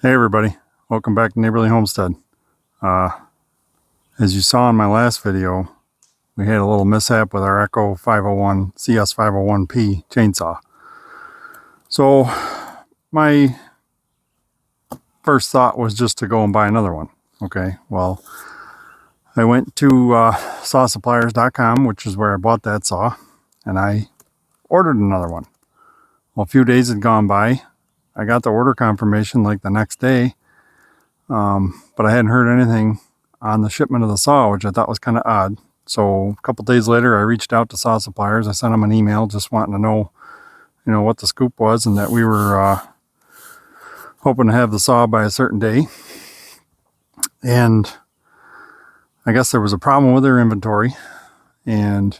Hey everybody, welcome back to Neighborly Homestead. As you saw in my last video, we had a little mishap with our Echo 501 CS 501P chainsaw. So my first thought was just to go and buy another one. Okay, well, I went to sawsuppliers.com, which is where I bought that saw, and I ordered another one. Well, a few days had gone by. I got the order confirmation like the next day, but I hadn't heard anything on the shipment of the saw, which I thought was kind of odd. So a couple days later, I reached out to Saw Suppliers. I sent them an email just wanting to know, what the scoop was, and that we were hoping to have the saw by a certain day. And I guess there was a problem with their inventory, and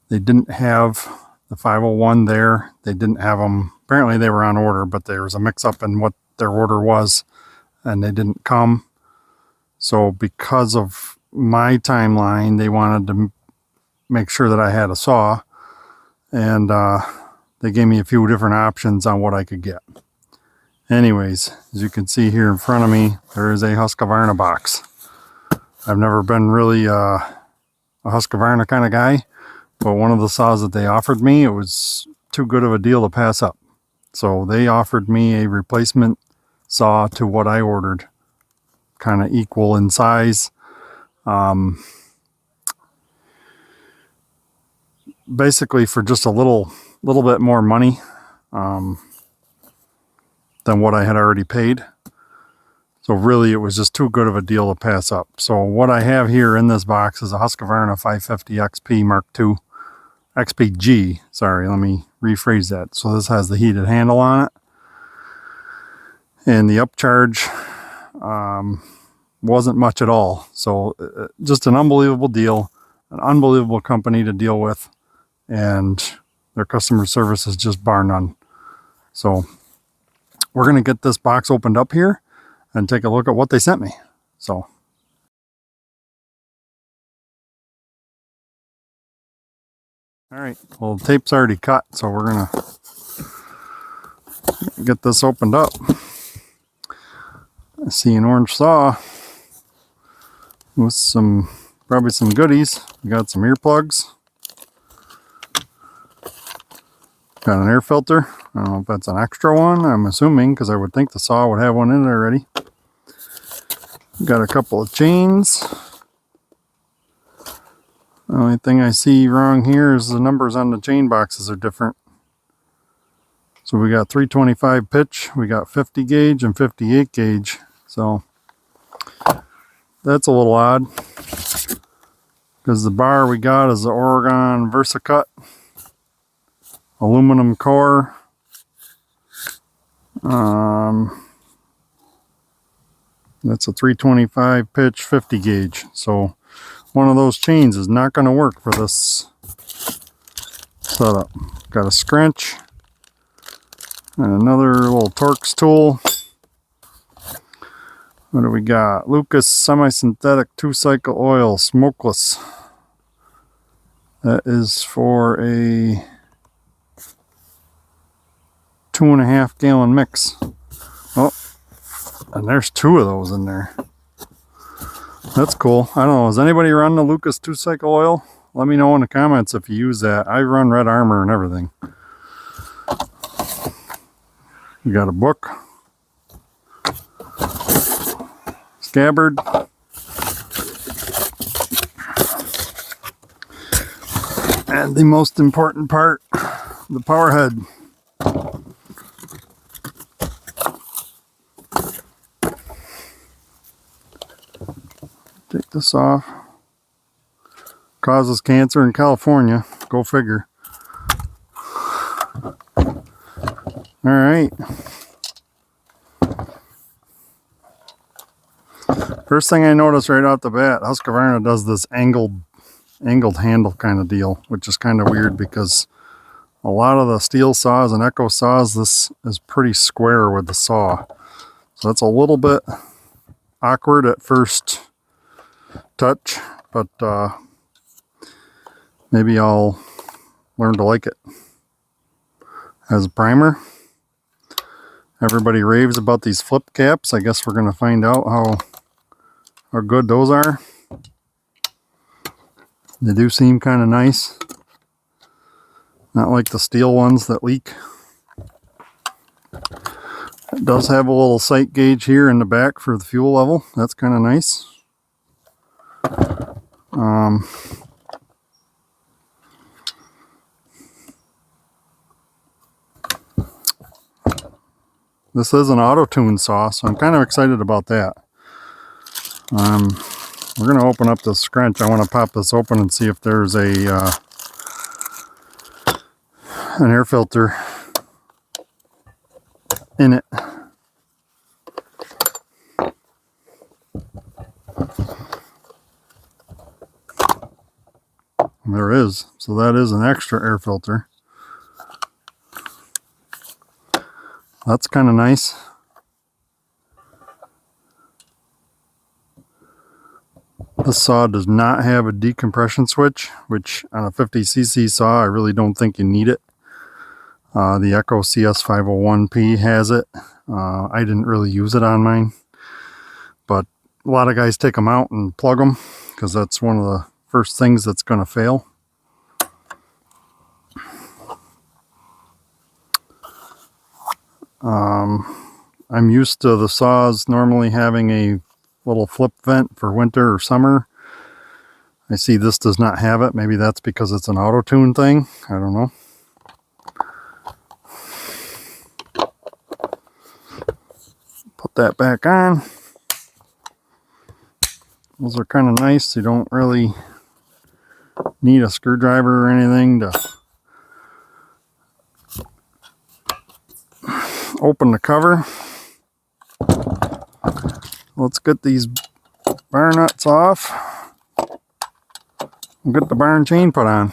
they didn't have the 501 there. They didn't have them. Apparently they were on order, but there was a mix-up in what their order was, and they didn't come. So because of my timeline, they wanted to make sure that I had a saw, and they gave me a few different options on what I could get. Anyways, as you can see here in front of me, there is a Husqvarna box. I've never been really a Husqvarna kind of guy, but one of the saws that they offered me, it was too good of a deal to pass up. So they offered me a replacement saw to what I ordered, kind of equal in size. Basically for just a little bit more money than what I had already paid. So really it was just too good of a deal to pass up. So what I have here in this box is a Husqvarna 550 XP Mark II. XPG, sorry, let me rephrase that. So this has the heated handle on it. And the upcharge wasn't much at all. So just an unbelievable deal, an unbelievable company to deal with, and their customer service is just bar none. So we're going to get this box opened up here and take a look at what they sent me. So all right, well, the tape's already cut, so we're going to get this opened up. I see an orange saw with probably some goodies. We got some earplugs. Got an air filter. I don't know if that's an extra one. I'm assuming, because I would think the saw would have one in it already. Got a couple of chains. The only thing I see wrong here is the numbers on the chain boxes are different. So we got 325 pitch, we got 50 gauge and 58 gauge. So that's a little odd, because the bar we got is the Oregon VersaCut aluminum core. That's a 325 pitch, 50 gauge. So one of those chains is not going to work for this setup. Got a scrunch and another little Torx tool. What do we got? Lucas semi-synthetic 2-cycle oil, smokeless. That is for a 2.5 gallon mix. Oh, and there's 2 of those in there. That's cool. I don't know, does anybody run the Lucas 2-cycle oil? Let me know in the comments if you use that. I run Red Armor and everything. We got a book. Scabbard. And the most important part, the power head. Take this off. Causes cancer in California. Go figure. All right. First thing I noticed right off the bat, Husqvarna does this angled handle kind of deal, which is kind of weird because a lot of the Stihl saws and Echo saws, this is pretty square with the saw. So that's a little bit awkward at first touch, but maybe I'll learn to like it. Has a primer, Everybody raves about these flip caps. I guess we're going to find out how good those are. They do seem kind of nice. Not like the Stihl ones that leak. It does have a little sight gauge here in the back for the fuel level. That's kind of nice. This is an auto-tune saw, so I'm kind of excited about that. We're going to open up this scrunch. I want to pop this open and see if there's an air filter in it. There is. So that is an extra air filter. That's kind of nice. This saw does not have a decompression switch, which on a 50cc saw, I really don't think you need it. The Echo CS501P has it. I didn't really use it on mine, but a lot of guys take them out and plug them because that's one of the first things that's going to fail. I'm used to the saws normally having a little flip vent for winter or summer. I see this does not have it. Maybe that's because it's an auto-tune thing. I don't know. Put that back on. Those are kind of nice. You don't really need a screwdriver or anything to open the cover. Let's get these bar nuts off and get the barn chain put on.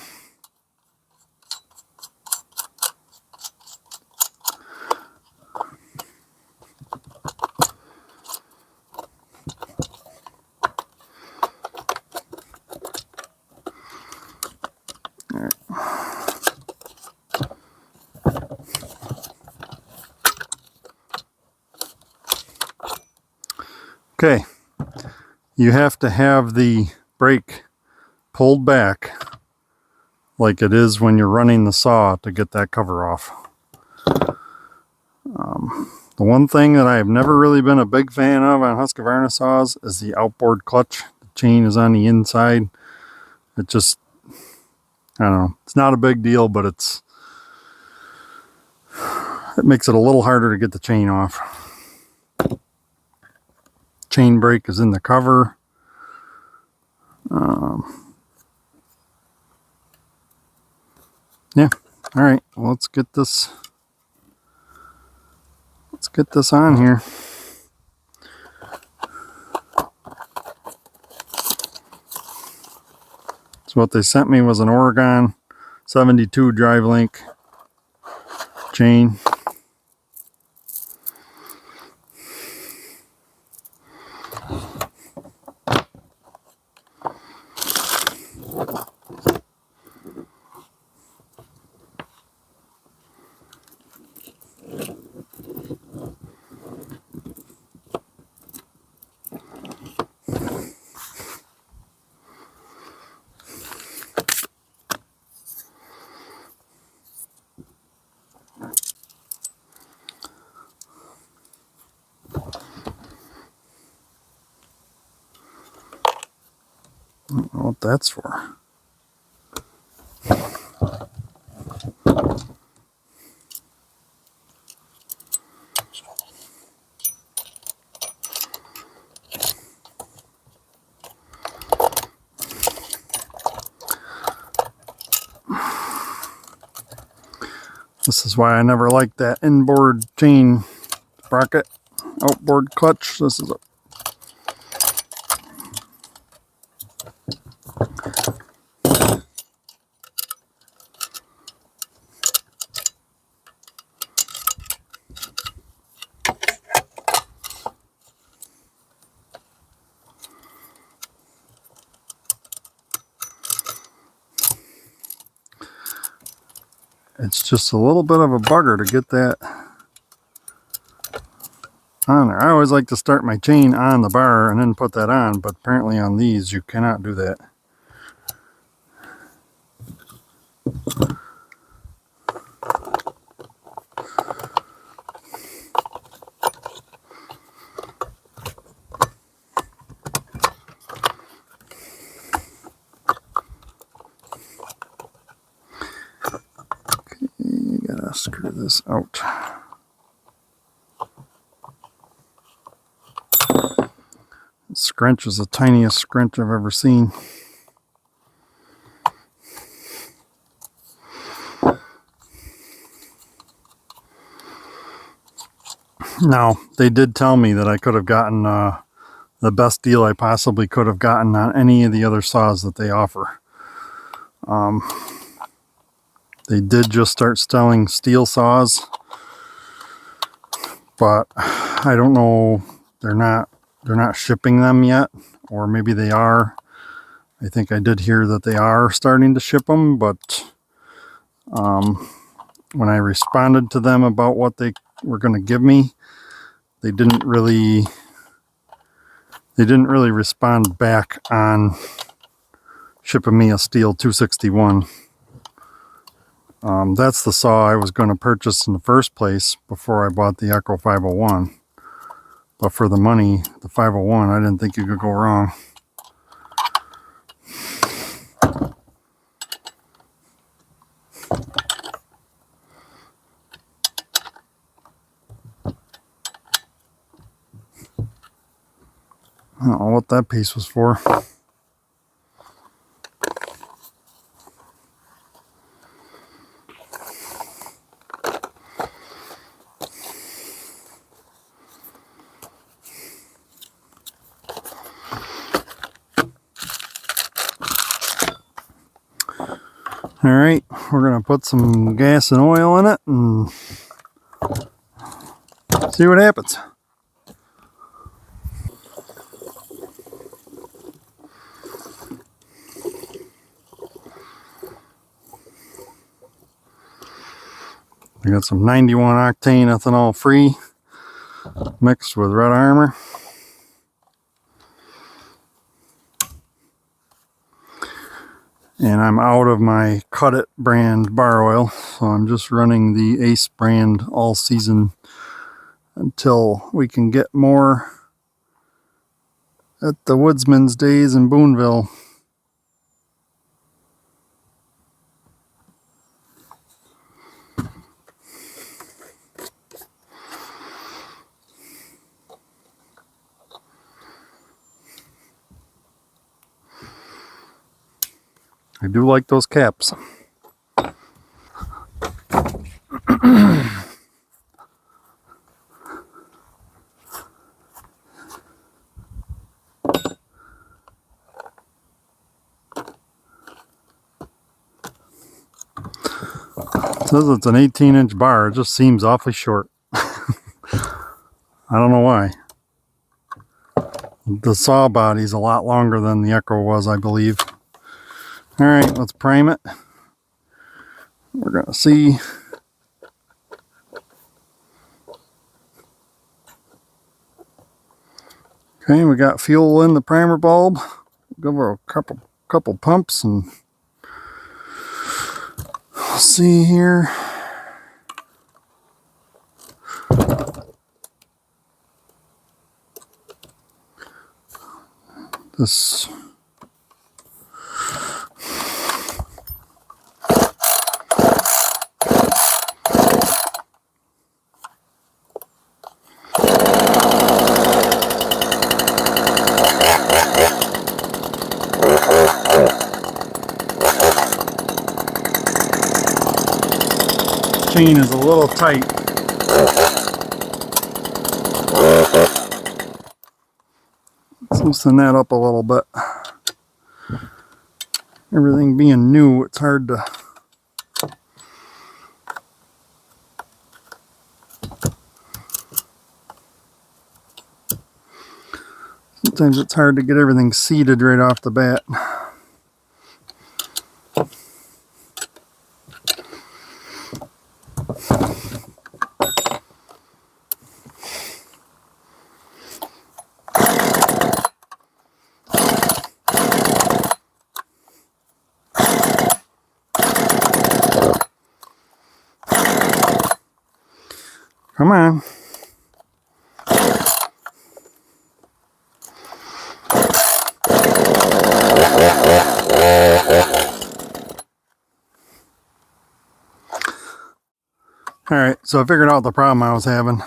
Okay, you have to have the brake pulled back like it is when you're running the saw to get that cover off. The one thing that I have never really been a big fan of on Husqvarna saws is the outboard clutch. The chain is on the inside. It just, I don't know, it's not a big deal, but it makes it a little harder to get the chain off. Chain brake is in the cover. Yeah, all right, well, let's get this on here. So what they sent me was an Oregon 72 drive link chain. I don't know what that's for. This is why I never liked that inboard chain sprocket, outboard clutch. This is a it's just a little bit of a bugger to get that on there. I always like to start my chain on the bar and then put that on, but apparently on these you cannot do that. Okay, you gotta screw this out. Scrunch is the tiniest scrunch I've ever seen. Now, they did tell me that I could have gotten the best deal I possibly could have gotten on any of the other saws that they offer. They did just start selling Stihl saws, but I don't know, they're not shipping them yet, or maybe they are. I think I did hear that they are starting to ship them, but when I responded to them about what they were going to give me, they didn't really respond back on shipping me a Stihl 261. That's the saw I was going to purchase in the first place before I bought the Acu 501. But for the money, the 501, I didn't think you could go wrong. I don't know what that piece was for. Alright, we're going to put some gas and oil in it and see what happens. I got some 91 octane ethanol free mixed with Red Armor. And I'm out of my Cut It brand bar oil, so I'm just running the Ace brand all season until we can get more at the Woodsman's Days in Boonville. I do like those caps. It says it's an 18-inch bar. It just seems awfully short. I don't know why. The saw body's a lot longer than the Acu was, I believe. Alright, let's prime it. We're going to see. Okay, we got fuel in the primer bulb. Give her a couple pumps and we'll see here. This chain is a little tight. Let's loosen that up a little bit. Everything being new, it's hard to sometimes it's hard to get everything seated right off the bat. Come on. Alright, so I figured out the problem I was having.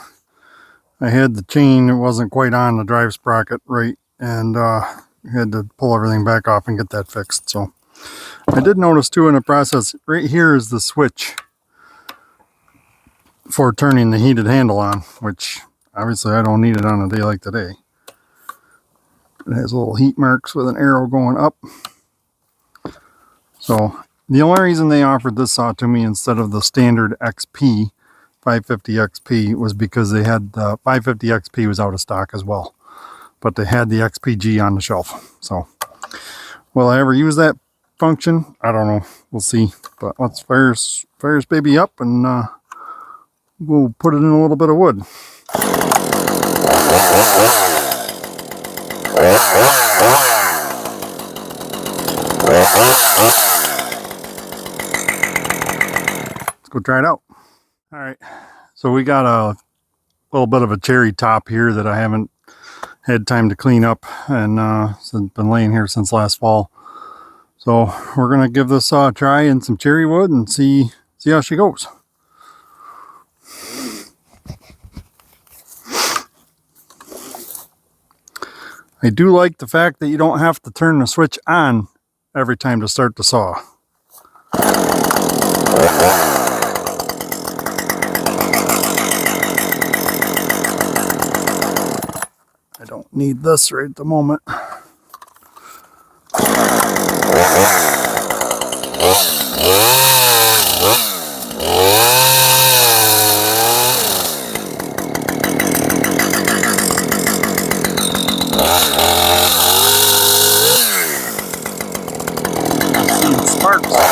I had the chain, it wasn't quite on the drive sprocket right, and had to pull everything back off and get that fixed. So I did notice too in the process, right here is the switch for turning the heated handle on, which obviously I don't need it on a day like today. It has little heat marks with an arrow going up. So the only reason they offered this saw to me instead of the standard XP 550 XP was because they had the 550 XP was out of stock as well, but they had the XPG on the shelf. So will I ever use that function? I don't know. We'll see. But let's fire this baby up, and we'll put it in a little bit of wood. Let's go try it out. All right, so we got a little bit of a cherry top here that I haven't had time to clean up, and it's been laying here since last fall. So we're gonna give this saw a try in some cherry wood and see how she goes. I do like the fact that you don't have to turn the switch on every time to start the saw. I don't need this right at the moment. Sparks.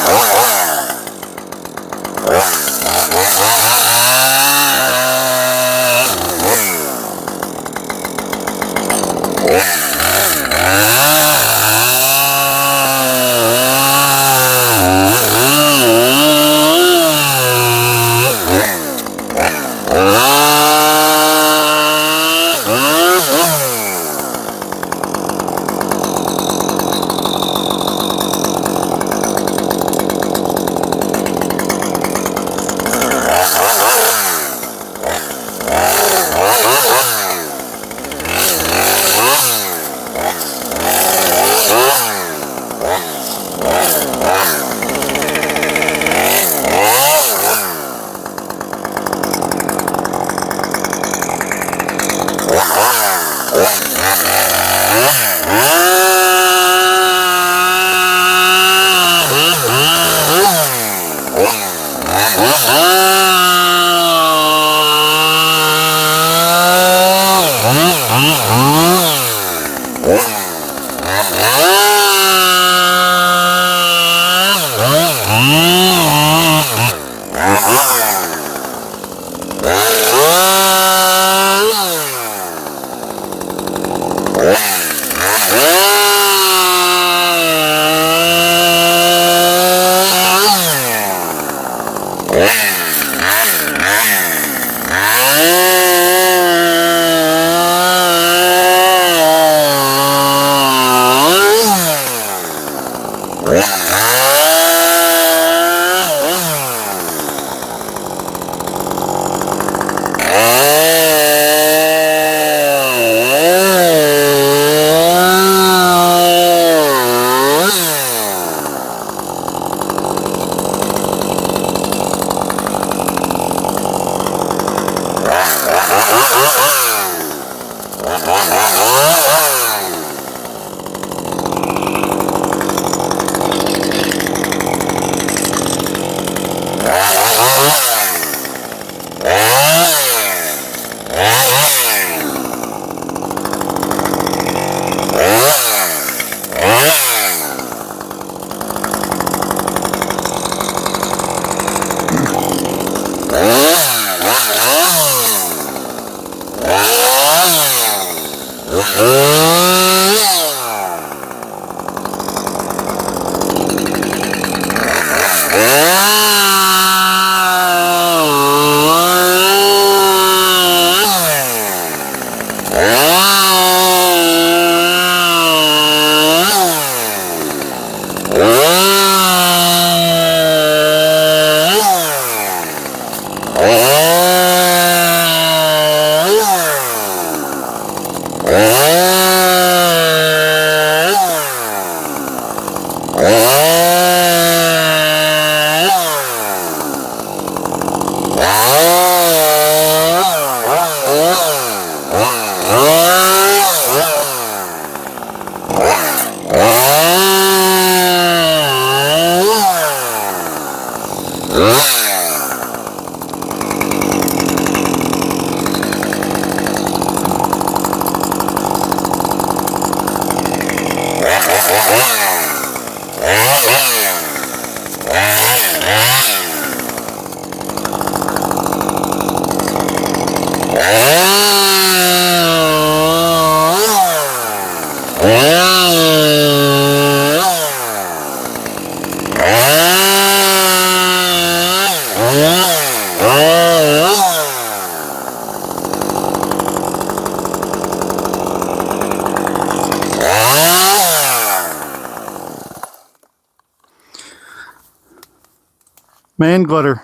Man glitter.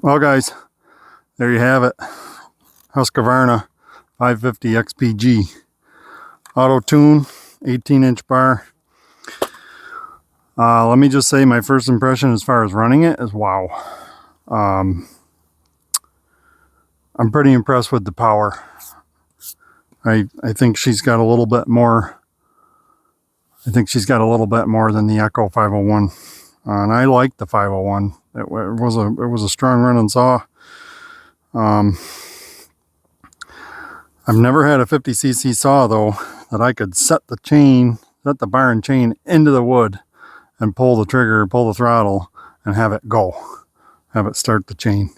Well guys, there you have it. Husqvarna 550 XPG. Auto tune, 18-inch bar. Let me just say my first impression as far as running it is wow. I'm pretty impressed with the power. I think she's got a little bit more. I think she's got a little bit more than the Echo 501, and I like the 501. It was a strong running saw. I've never had a 50cc saw though that I could set the bar and chain into the wood and pull the trigger, pull the throttle, and have it go, have it start the chain.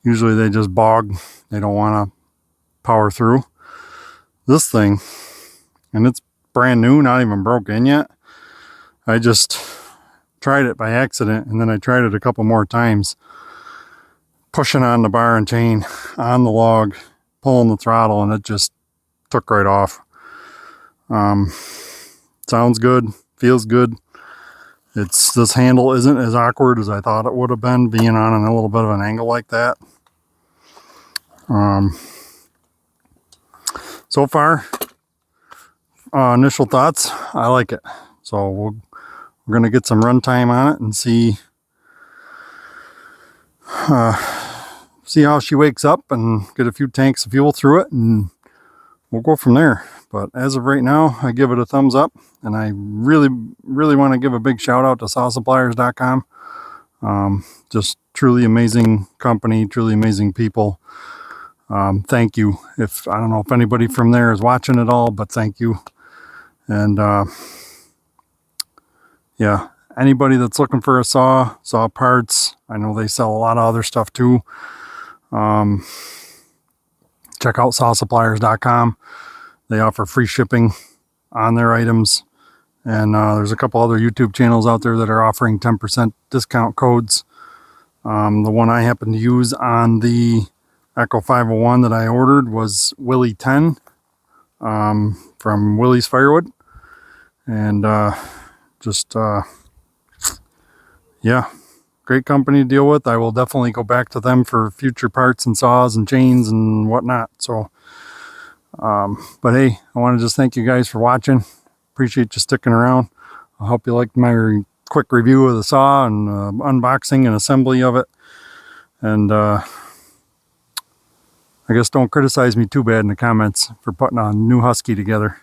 Usually they just bog. They don't want to power through. This thing, and it's brand new, not even broke in yet. I just tried it by accident, and then I tried it a couple more times, pushing on the bar and chain on the log, pulling the throttle, and it just took right off. Sounds good, feels good. This handle isn't as awkward as I thought it would have been, being on a little bit of an angle like that. So far, initial thoughts, I like it. So we're going to get some run time on it and see how she wakes up and get a few tanks of fuel through it, and we'll go from there. But as of right now, I give it a thumbs up, and I really want to give a big shout out to sawsuppliers.com. Just truly amazing company, truly amazing people. Thank you. I don't know if anybody from there is watching it all, but thank you. And yeah, anybody that's looking for a saw parts, I know they sell a lot of other stuff too. Check out sawsuppliers.com. They offer free shipping on their items. And there's a couple other YouTube channels out there that are offering 10% discount codes. The one I happen to use on the Echo 501 that I ordered was Willie10 from Willie's Firewood. And yeah, great company to deal with. I will definitely go back to them for future parts and saws and chains and whatnot. So, but hey, I want to just thank you guys for watching. Appreciate you sticking around. I hope you liked my quick review of the saw and unboxing and assembly of it. And I guess don't criticize me too bad in the comments for putting a new Husky together.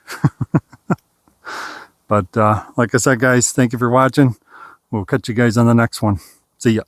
But like I said, guys, thank you for watching. We'll catch you guys on the next one. See ya.